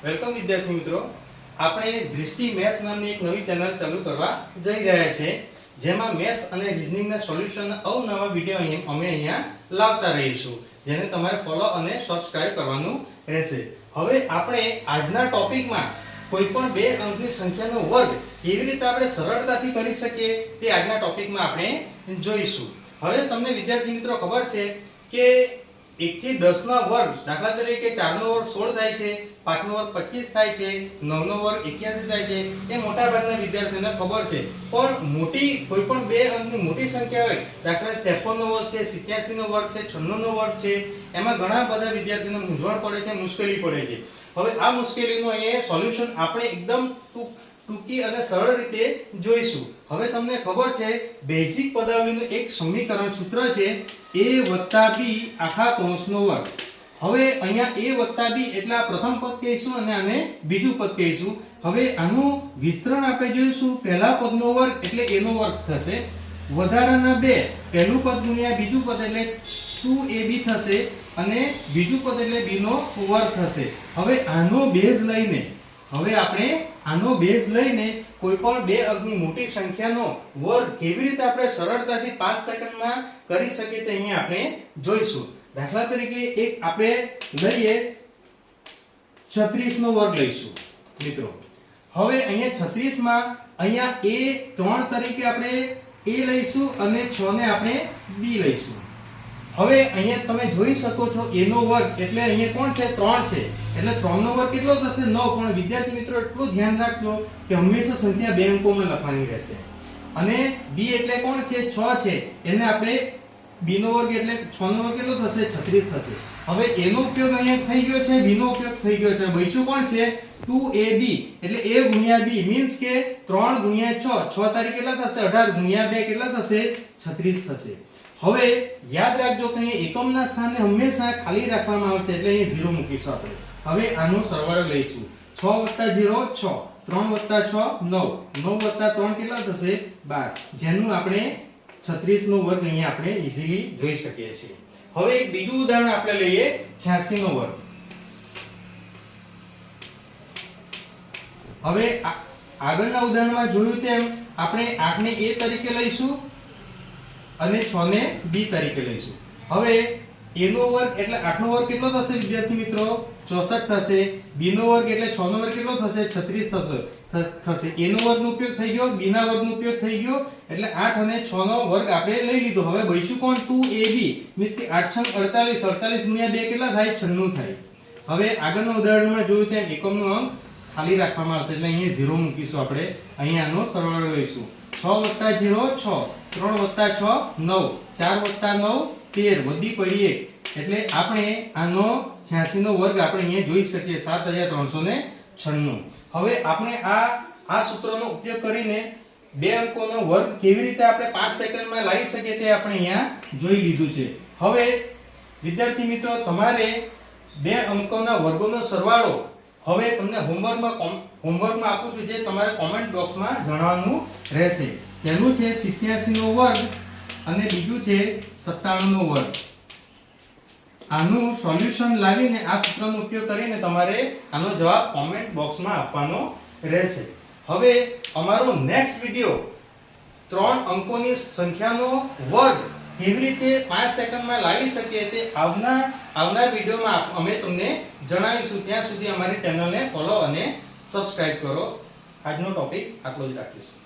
Welcome વિદ્યાર્થી મિત્રો, આપણે દૃષ્ટિ મેથ્સ નામની એક નવી ચેનલ ચાલુ કરવા જઈ રહ્યા છે, જેમાં મેથ્સ અને રીઝનિંગના સોલ્યુશન અવનવા વિડિયો અમે અહીંયા લાવતા રહીશું, જેને તમારે ફોલો અને સબસ્ક્રાઇબ કરવાનું રહેશે। હવે આપણે આજના ટોપિકમાં કોઈપણ બે અંકની સંખ્યાનો વર્ગ કેવી રીતે આપણે સરળતાથી કરી શકીએ તે આજના ટોપિકમાં આપણે જોઈશું। હવે તમને વિદ્યાર્થી મિત્રો ખબર છે કે 1 થી 10 ના વર્ગ, દાખલા તરીકે 4 નો વર્ગ 16 થાય છે, 5 નો વર્ગ 25 થાય છે, 9 નો વર્ગ 81 થાય છે, એ મોટા ભાગના વિદ્યાર્થીઓને ખબર છે। પણ મોટી કોઈપણ બે અંકની મોટી સંખ્યા હોય, દાખલા 53 નો વર્ગ છે, 87 નો વર્ગ છે, 96 નો વર્ગ છે, એમાં ઘણા બધા વિદ્યાર્થીઓને મૂંઝવણ પડે છે, મુશ્કેલી પડે છે। હવે આ મુશ્કેલીનું અહીંયા સોલ્યુશન આપણે એકદમ ટૂંકી અને સરળ રીતે જોઈશું। હવે તમને ખબર છે બેઝિક પદાવલીનું એક સમીકરણ સૂત્ર છે a + b આખા કૌંસનો વર્ગ। હવે અહીંયા a + b એટલે આ પ્રથમ પદ કહીશું અને આને બીજું પદ કહીશું। હવે આનું વિસ્તરણ આપણે જોઈશું। પહેલા પદનો વર્ગ એટલે a નો વર્ગ થશે, વધારાના બે, પહેલું પદ ગુણ્યા બીજું પદ એટલે 2ab થશે અને બીજું પદ એટલે b નો વર્ગ થશે। હવે આનો બેઝ લઈને કોઈ પણ બે અંકની મોટી સંખ્યાનો વર્ગ કેવી રીતે આપણે સરળતાથી 5 સેકન્ડમાં કરી શકીએ તે અહીંયા આપણે જોઈશું। દાખલા તરીકે એક આપણે લઈએ 36 નો વર્ગ લઈશું મિત્રો। હવે અહીંયા 36 માં અહીંયા a3 તરીકે આપણે a લઈશું અને 6 ને આપણે b લઈશું। હવે અહીંયા તમે જોઈ શકો છો a નો વર્ગ એટલે અહીંયા કોણ છે 3 છે, એટલે 3 નો વર્ગ કેટલો થશે 9। પણ વિદ્યાર્થી મિત્રો એટલું ધ્યાન રાખજો કે હંમેશા સંખ્યા બે અંકોમાં લખવાની રહેશે। અને b એટલે કોણ છે 6 છે, એને આપણે b નો વર્ગ એટલે 6 નો વર્ગ કેટલો થશે 36 થશે। હવે a નો ઉપયોગ અહીંયા થઈ ગયો છે, b નો ઉપયોગ થઈ ગયો છે, બચ્યું કોણ છે 2ab એટલે a ગુણ્યા b મીન્સ કે 3 ગુણ્યા 6, 6 તારીખ કેટલા થશે 18 ગુણ્યા 2 કેટલા થશે 36 થશે। હવે યાદ રાખજો કે અહીં એકમના સ્થાને હંમેશા ખાલી રાખવામાં આવશે, એટલે અહીં 0 મૂકીશું આપણે। હવે આનો સરવાળો લઈશું, 6 + 0 6, 3 + 6 9, 9 + 3 કેટલા થશે 12, જેનું આપણે 36 નો વર્ગ અહીંયા આપણે ઈઝીલી જોઈ શકીએ છીએ। હવે એક બીજું ઉદાહરણ આપણે લઈએ 86 નો વર્ગ। હવે આગળના ઉદાહરણમાં જોયું તેમ આપણે 8 ને a તરીકે લઈશું અને 6 ને b તરીકે લઈશું। હવે a નો વર્ગ એટલે 8 નો વર્ગ કેટલો થશે વિદ્યાર્થી મિત્રો 64 થશે, b નો વર્ગ એટલે 6 નો વર્ગ કેટલો થશે 36 થશે। a નો વર્ગનો ઉપયોગ થઈ ગયો, b ના વર્ગનો ઉપયોગ થઈ ગયો, એટલે 8 અને 6 નો વર્ગ આપણે લઈ લીધો। હવે બચ્યું કોણ 2ab મીન્સ કે 8 × 48, 48 ગુણ્યા 2 કેટલા થાય 96 થાય। હવે આગળના ઉદાહરણમાં જોયું તેમ એકમનો અંક ખાલી રાખવામાં આવશે, એટલે અહીંયા 0 મૂકીશું આપણે। અહીંયા આનો સરવાળો લઈશું, 6 + 0 6, 3 + 6 9, 4 + 9 13, વધી પડી 1, એટલે આપણે આનો 86 નો વર્ગ આપણે અહીંયા જોઈ શકીએ 7396। હવે આપણે આ સૂત્રનો ઉપયોગ કરીને બે અંકોનો વર્ગ કેવી રીતે આપણે 5 સેકન્ડમાં લાવી શકીએ તે આપણે અહીંયા જોઈ લીધું છે। હવે વિદ્યાર્થી મિત્રો તમારે બે અંકોના વર્ગોનો સરવાળો હવે તમને હોમવર્કમાં આપું છું, જે તમારે કોમેન્ટ બોક્સમાં જણાવવાનું રહેશે। પહેલું છે 87 નો વર્ગ અને બીજું છે 97 નો વર્ગ। આનું સોલ્યુશન લાવીને આ સૂત્રનો ઉપયોગ કરીને તમારે આનો જવાબ કોમેન્ટ બોક્સમાં આપવાનો રહેશે। હવે અમારો નેક્સ્ટ વિડિયો 3 અંકોની સંખ્યાનો વર્ગ કેવી રીતે 5 સેકન્ડમાં લાવી શકીએ તે આવનાર વિડિયોમાં અમે તમને જણાવીશું। ત્યાં સુધી અમારી ચેનલને ફોલો અને સબસ્ક્રાઇબ કરો। આજનો ટોપિક આટલો જ રાખીશું।